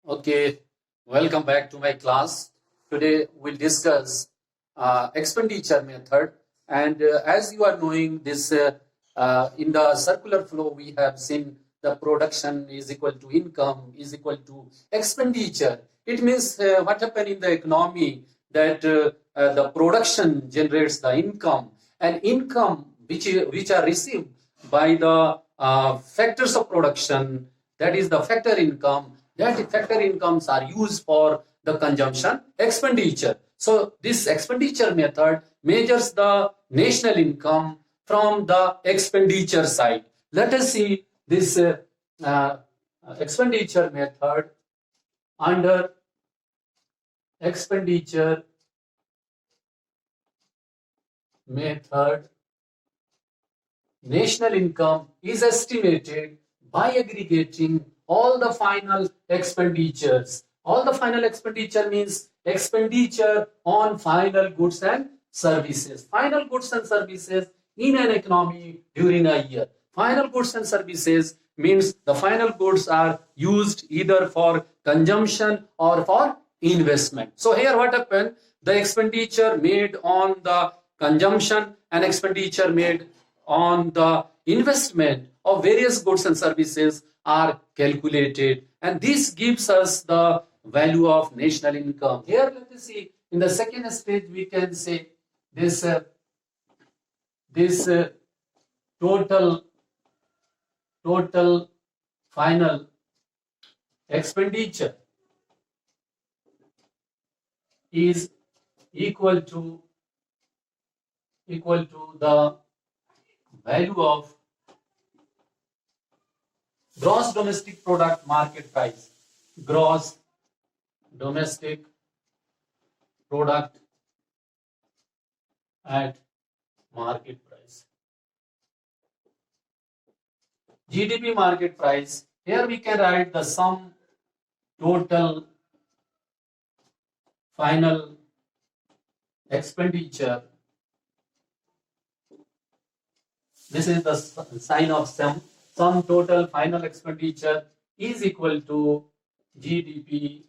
Okay, welcome back to my class. Today we'll discuss expenditure method. And as you are knowing, this in the circular flow, we have seen the production is equal to income is equal to expenditure. It means what happened in the economy that the production generates the income, and income which are received by the factors of production, that is the factor income, that factor incomes are used for the consumption expenditure. So this expenditure method measures the national income from the expenditure side. Let us see this uh, expenditure method. Under expenditure method, national income is estimated by aggregating all the final expenditures. All the final expenditure means expenditure on final goods and services. Final goods and services in an economy during a year. Final goods and services means the final goods are used either for consumption or for investment. So here what happened? The expenditure made on the consumption and expenditure made on the investment of various goods and services are calculated, and this gives us the value of national income. Here let us see, in the second stage we can say this total final expenditure is equal to the value of gross domestic product market price. Gross domestic product at market price. GDP market price. Here we can write the sum total final expenditure. This is the sign of sum. Sum total final expenditure is equal to GDP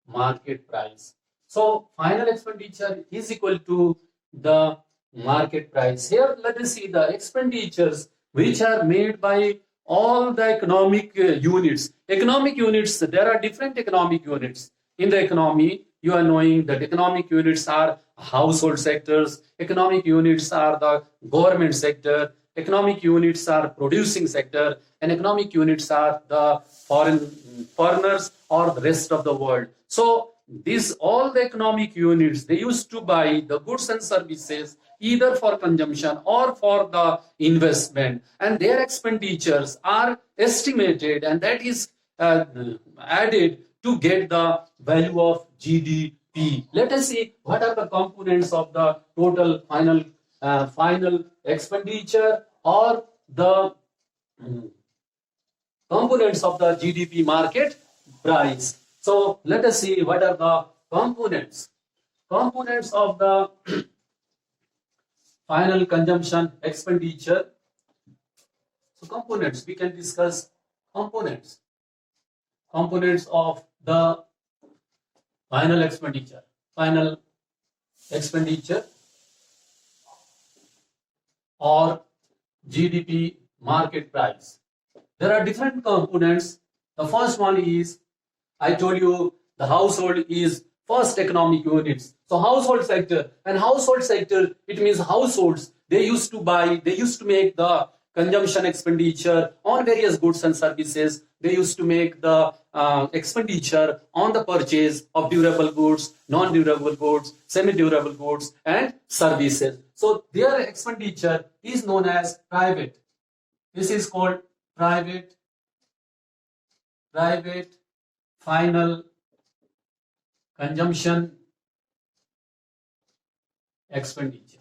market price. So final expenditure is equal to the market price. Here let us see the expenditures which are made by all the economic units. Economic units, there are different economic units. In the economy, you are knowing that economic units are household sectors, economic units are the government sector, economic units are producing sector, and economic units are the foreigners or the rest of the world. So these all the economic units, they used to buy the goods and services either for consumption or for the investment, and their expenditures are estimated, and that is added to get the value of GDP. Let us see what are the components of the total final expenditure or the components of the GDP market price. So let us see what are the components. Components of the final consumption expenditure. So components, we can discuss components. Components of the final expenditure. Final expenditure or GDP market price. There are different components. The first one is, I told you, the household is first economic units. So household sector, and household sector, it means households, they used to buy, they used to make the consumption expenditure on various goods and services. They used to make the expenditure on the purchase of durable goods, non-durable goods, semi-durable goods, and services. So their expenditure is known as private. This is called private final consumption expenditure.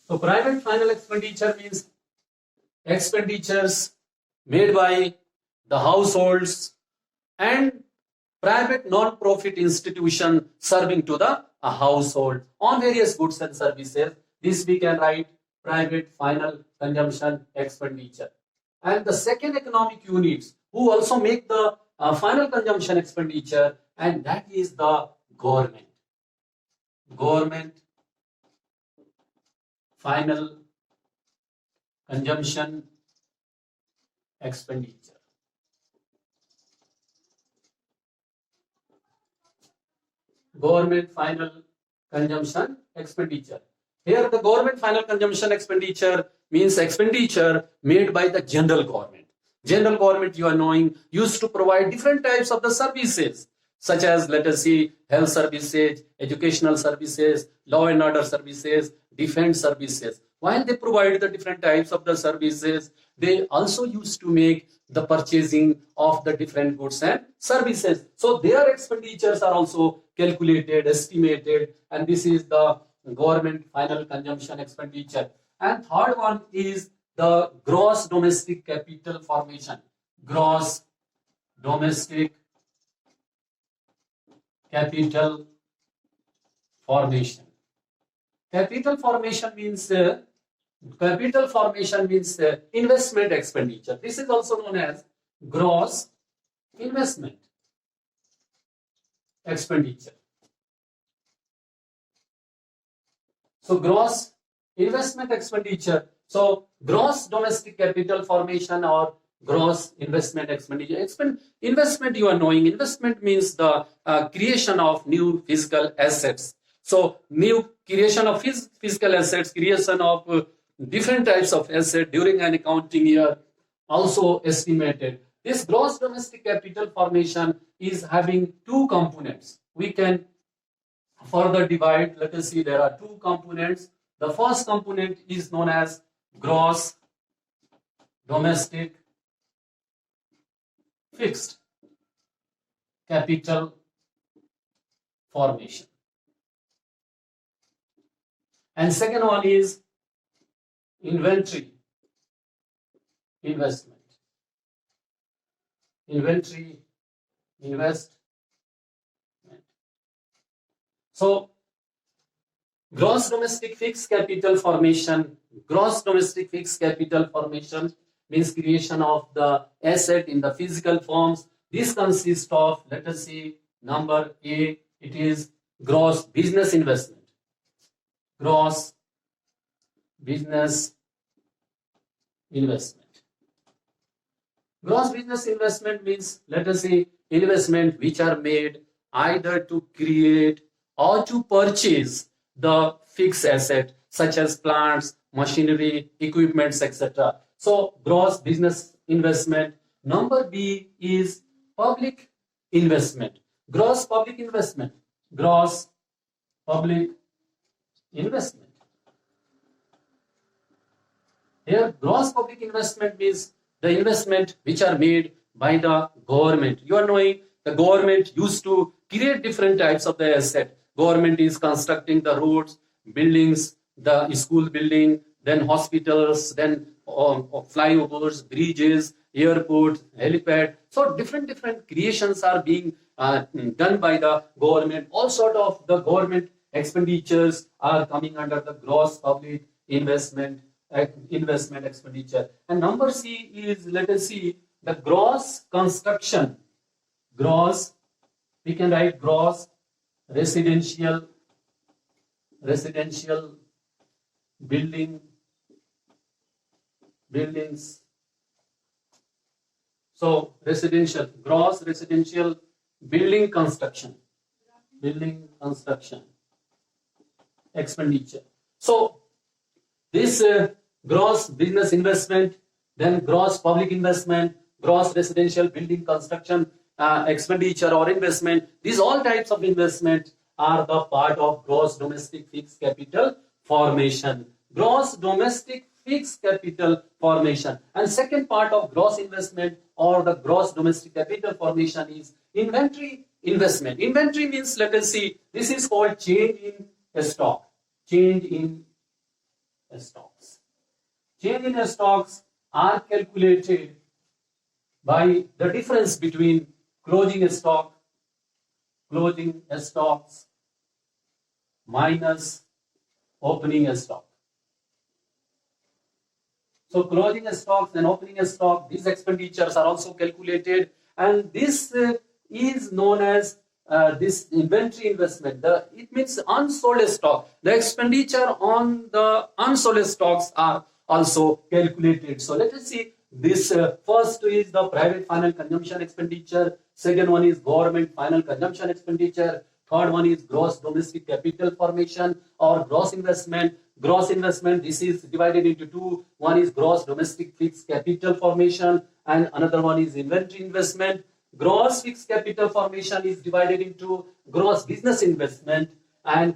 So private final expenditure means expenditures made by the households and private non-profit institution serving to the household on various goods and services. This we can write private final consumption expenditure. And the second economic units who also make the final consumption expenditure, and that is the government. Government final consumption expenditure. Government final consumption expenditure. Here the government final consumption expenditure means expenditure made by the general government. General government, you are knowing, used to provide different types of the services, such as, let us see, health services, educational services, law and order services, defense services. While they provide the different types of the services, they also used to make the purchasing of the different goods and services. So their expenditures are also calculated, estimated, and this is the government final consumption expenditure. And third one is the gross domestic capital formation. Gross domestic capital formation. Capital formation means investment expenditure. This is also known as gross investment expenditure. So gross investment expenditure. So gross domestic capital formation or gross investment expenditure. Investment, you are knowing, investment means the creation of new physical assets. So new creation of physical assets, creation of different types of assets during an accounting year, also estimated. This gross domestic capital formation is having two components. We can further divide. Let us see, there are two components. The first component is known as gross domestic fixed capital formation. And second one is inventory investment. Inventory investment. So gross domestic fixed capital formation. Gross domestic fixed capital formation means creation of the asset in the physical forms. This consists of, let us see, number A, it is gross business investment. Gross business investment. Gross business investment means, let us say, investment which are made either to create or to purchase the fixed asset such as plants, machinery, equipments, etc. So gross business investment. Number B is public investment. Gross public investment. Gross public investment. Here, gross public investment means the investment which are made by the government. You are knowing the government used to create different types of the asset. Government is constructing the roads, buildings, the school building, then hospitals, then flyovers, bridges, airports, helipad. So different creations are being done by the government. All sort of the government expenditures are coming under the gross public investment expenditure. And number C is, let us see, the gross construction. Gross, we can write gross residential buildings. So gross residential building construction expenditure. So this gross business investment, then gross public investment, gross residential building construction expenditure or investment, these all types of investment are the part of gross domestic fixed capital formation. Gross domestic fixed capital formation. And second part of gross investment or the gross domestic capital formation is inventory investment. Inventory means, let us see, this is called change in stock. Change in stocks. Change in stocks are calculated by the difference between closing stocks minus opening stock. So closing stocks and opening stock, these expenditures are also calculated, and this is known as this inventory investment. It means unsold stock. The expenditure on the unsold stocks are also calculated. So let us see this. First is the private final consumption expenditure. Second one is government final consumption expenditure. Third one is gross domestic capital formation or gross investment. Gross investment, this is divided into two. One is gross domestic fixed capital formation and another one is inventory investment. Gross fixed capital formation is divided into gross business investment and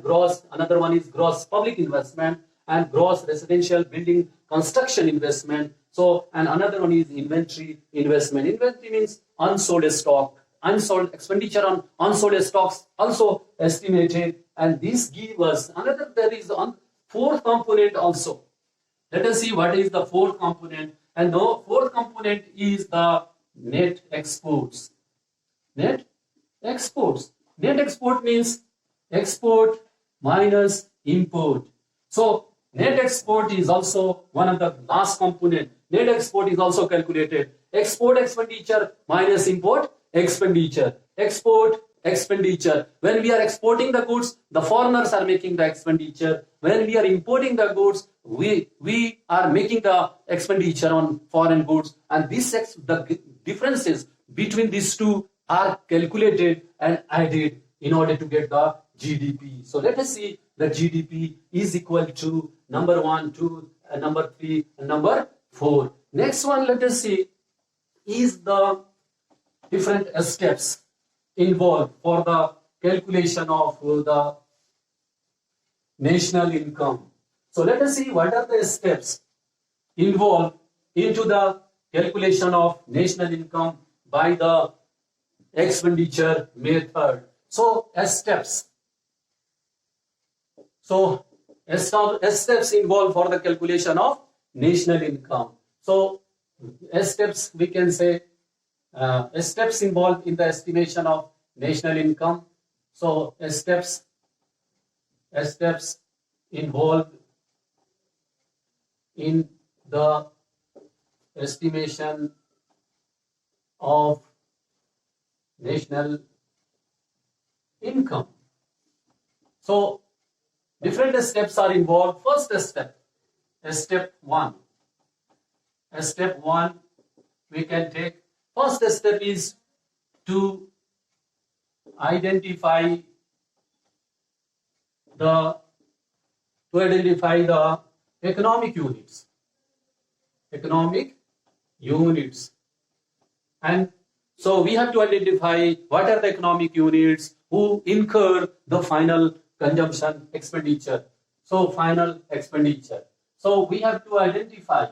another one is gross public investment and gross residential building construction investment. So, and another one is inventory investment. Inventory means unsold stock. Unsold expenditure on unsold stocks also estimated, and this gives us another. There is on fourth component also. Let us see what is the fourth component, and the fourth component is the net exports. Net exports. Net export means export minus import. So net export is also one of the last component. Net export is also calculated. Export expenditure minus import expenditure. Export expenditure. When we are exporting the goods, the foreigners are making the expenditure. When we are importing the goods, we are making the expenditure on foreign goods. And the differences between these two are calculated and added in order to get the GDP. So let us see the GDP is equal to number 1, 2, number 3, and number 4. Next one, let us see is the different steps involved for the calculation of the national income. So let us see what are the steps involved into the calculation of national income by the expenditure method. So steps. So steps involved for the calculation of national income. So steps, we can say steps involved in the estimation of national income. So steps involved in the estimation of national income. So different steps are involved. First step, step 1. Step 1 we can take. First step is to identify the economic units. Economic units. And so we have to identify what are the economic units who incur the final consumption expenditure. So final expenditure. So we have to identify,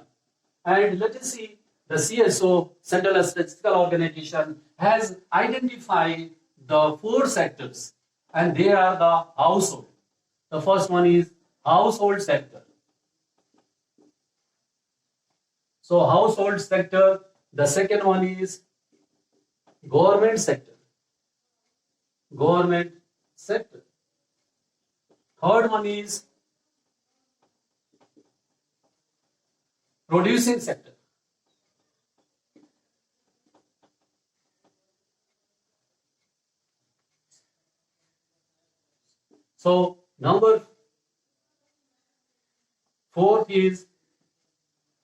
and let us see, the CSO, Central Statistical Organization, has identified the 4 sectors, and they are the household. The first one is household sector. So household sector. The second one is government sector. Government sector. Third one is producing sector. So number 4 is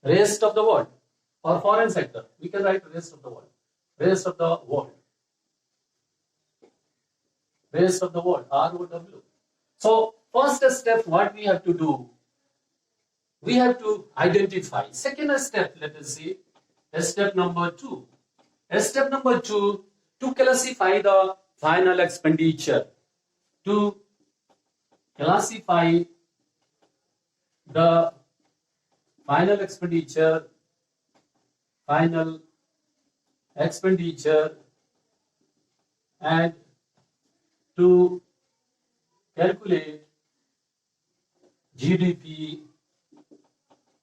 rest of the world or foreign sector. We can write rest of the world. Rest of the world. Rest of the world. ROW. So first step, what we have to do? We have to identify. Second step, let us see. Step number 2. Step number 2, to classify the final expenditure. To classify the final expenditure and to calculate GDP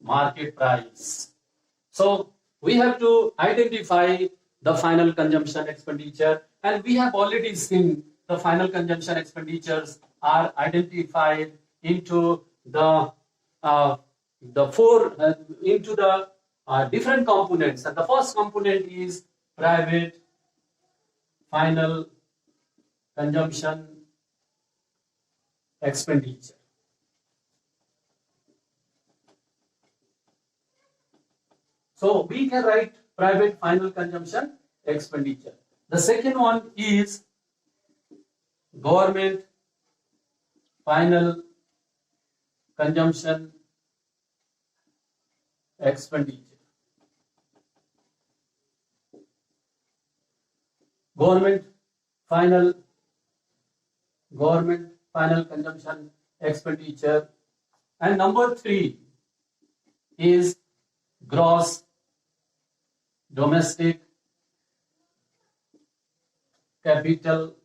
market price. So we have to identify the final consumption expenditure, and we have already seen the final consumption expenditures are identified into the the four into the different components, and the first component is private final consumption expenditure. So we can write private final consumption expenditure. The second one is government final consumption expenditure. Government final consumption expenditure. And number 3 is gross domestic capital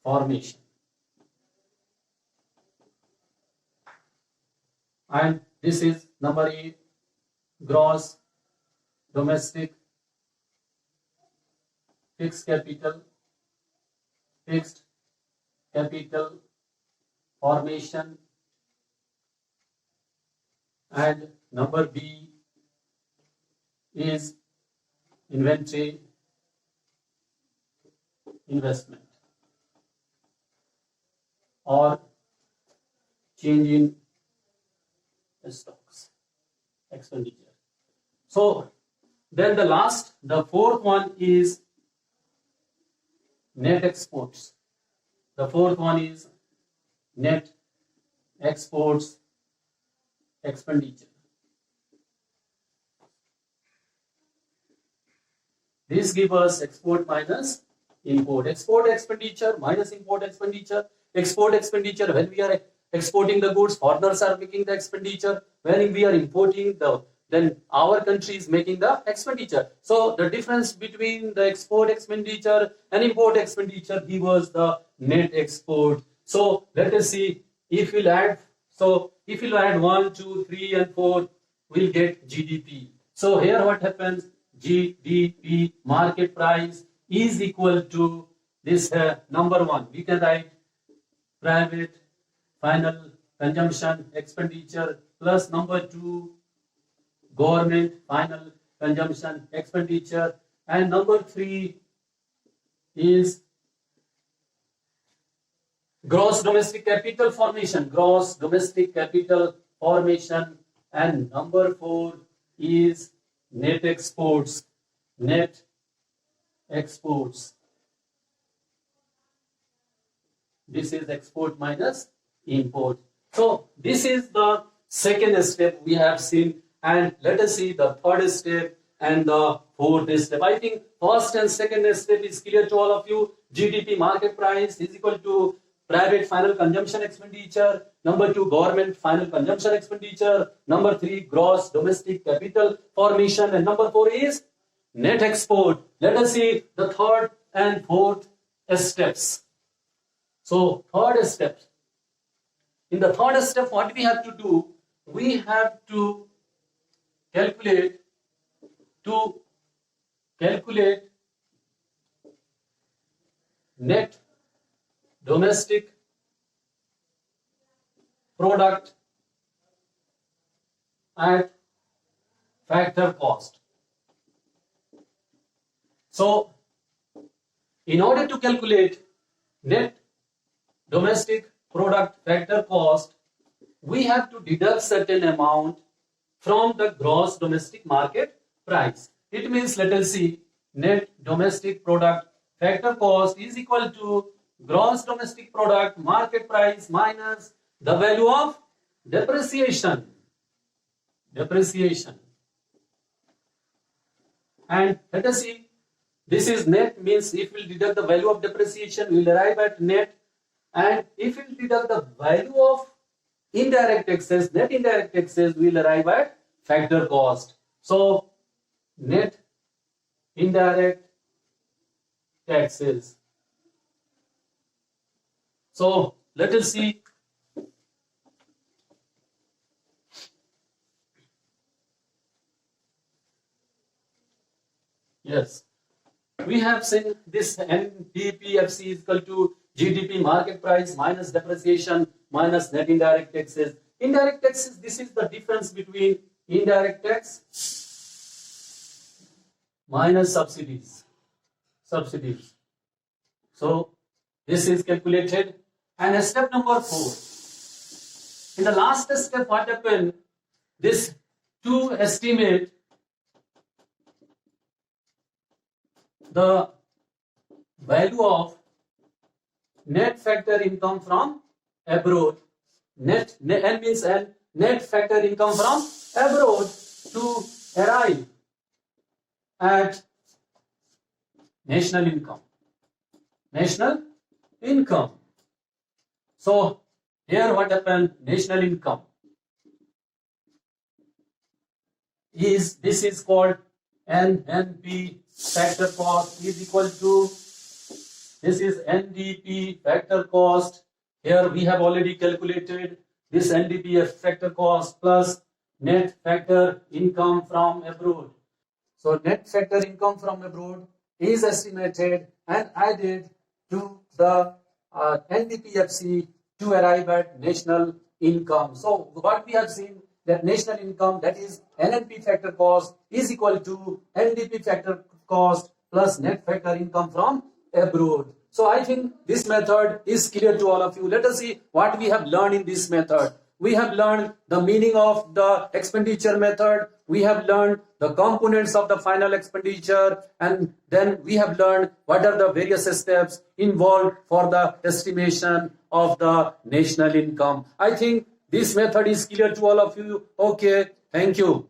formation. And this is number 8, gross domestic fixed capital formation. And number B is inventory investment or change in stocks expenditure. So then the fourth one is net exports. The fourth one is net exports expenditure. This gives us export minus import. Export expenditure minus import expenditure. Export expenditure, when we are exporting the goods, foreigners are making the expenditure. When we are importing then our country is making the expenditure. So the difference between the export expenditure and import expenditure gives us the net export. So let us see if we'll add. So if we'll add 1, 2, 3, and 4, we'll get GDP. So here what happens? GDP, market price, is equal to this number 1. We can write private final consumption expenditure plus number 2, government final consumption expenditure, and number 3 is gross domestic capital formation, and number 4 is net exports. This is export minus import. So this is the second step we have seen, and let us see the third step and the fourth step. I think first and second step is clear to all of you. GDP, market price, is equal to private final consumption expenditure. Number 2, government final consumption expenditure. Number 3, gross domestic capital formation. And number 4 is net export. Let us see the third and fourth steps. So third step. In the third step, what we have to do? We have to calculate net domestic product at factor cost. So in order to calculate net domestic product factor cost, we have to deduct certain amount from the gross domestic market price. It means, let us see, net domestic product factor cost is equal to gross domestic product market price minus the value of depreciation. And let us see, this is net, means if we deduct the value of depreciation, we will arrive at net. And if we deduct the value of indirect taxes, net indirect taxes, we will arrive at factor cost. So net indirect taxes. So let us see. Yes, we have seen this NDPFC is equal to GDP market price minus depreciation minus net indirect taxes. Indirect tax, this is the difference between indirect tax minus subsidies. So this is calculated. And step number 4. In the last step, what happened? This to estimate the value of net factor income from abroad. Net means net factor income from abroad to arrive at national income. So here what happened? National income is, this is called NNP factor cost is equal to, this is NDP factor cost. Here we have already calculated this NDP factor cost plus net factor income from abroad. So net factor income from abroad is estimated and added to the NDPFC to arrive at national income. So what we have seen, that national income, that is NNP factor cost, is equal to NDP factor cost plus net factor income from abroad. So I think this method is clear to all of you. Let us see what we have learned in this method. We have learned the meaning of the expenditure method. We have learned the components of the final expenditure, and then we have learned what are the various steps involved for the estimation of the national income. I think this method is clear to all of you. Okay, thank you.